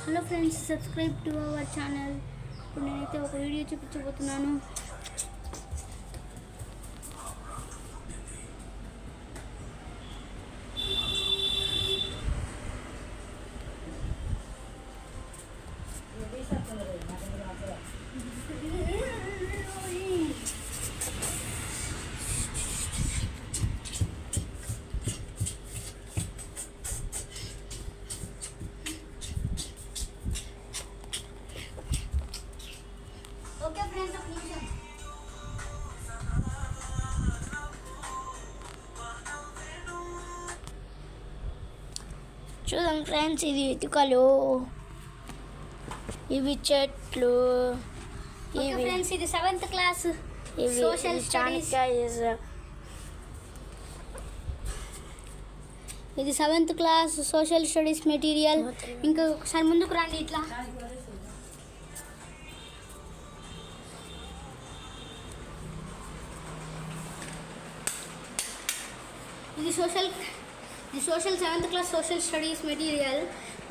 Hello friends, subscribe to our channel. ఇప్పుడు నేనైతే ఒక వీడియో చూపించబోతున్నాను. ఓకే ఫ్రెండ్స్, ఒక నిమిషం. చూడండి ఫ్రెండ్స్, ఇది ఇటుకలు, ఇవి చెట్లు, ఓకే ఫ్రెండ్స్, ఇది 7th క్లాస్ ఇవి సోషల్ స్టడీస్. ఇది 7th class social studies material. ఇంకా ఒకసారి ముందుకు రండి. ఇట్లా ఇది social 7th class social studies material.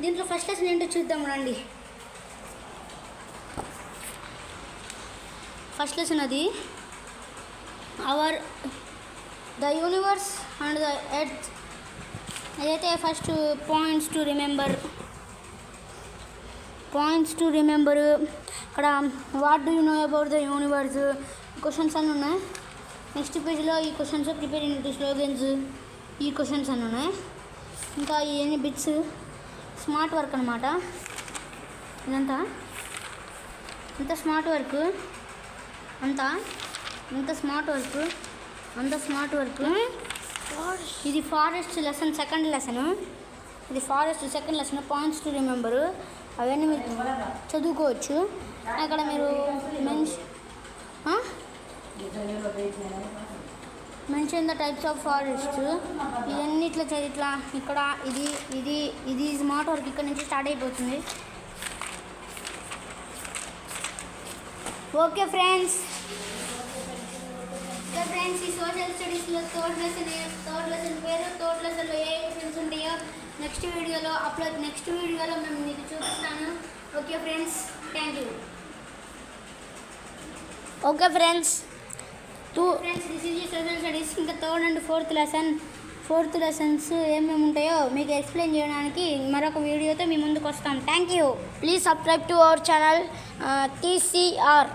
దీంట్లో ఫస్ట్ లెసన్ ఏంటో చూద్దాం రండి. ఫస్ట్ లెసన్ అది the universe and the earth. అదైతే ఫస్ట్ పాయింట్స్ టు రిమెంబర్. ఇక్కడ what do you know about the universe questions అన్నీ ఉన్నాయి. నెక్స్ట్ పేజ్లో ఈ క్వశ్చన్స్ ప్రిపేరింగ్ టు స్లోగన్స్, ఈ క్వశ్చన్స్ అన్నీ ఉన్నాయి. ఇంకా ఇవన్నీ బిట్స్ స్మార్ట్ వర్క్ అనమాట. ఇదంతా ఇంత స్మార్ట్ వర్క్, అంత స్మార్ట్ వర్క్. ఇది forest lesson second lesson. Points to remember. అవన్నీ మీరు చదువుకోవచ్చు. అక్కడ మీరు mention the types of forest. ఇవన్నీ ఇట్లా ఇక్కడ ఇది స్మార్ట్ వర్క్ ఇక్కడ నుంచి స్టార్ట్ అయిపోతుంది. ఓకే ఫ్రెండ్స్, ఈ సోషల్ స్టడీస్లో థర్డ్ లెసన్ పేరు. థర్డ్ లెసన్లో ఏ క్వశ్చన్స్ ఉంటాయో నెక్స్ట్ వీడియోలో మేము మీకు చూపిస్తాను. Okay friends, thank you. Okay friends, this is social studies. ఇంకా థర్డ్ అండ్ ఫోర్త్ లెసన్స్ ఏమేమి ఉంటాయో మీకు ఎక్స్ప్లెయిన్ చేయడానికి మరొక వీడియోతో మీ ముందుకు వస్తాం. Thank you. Please subscribe to our channel TCR.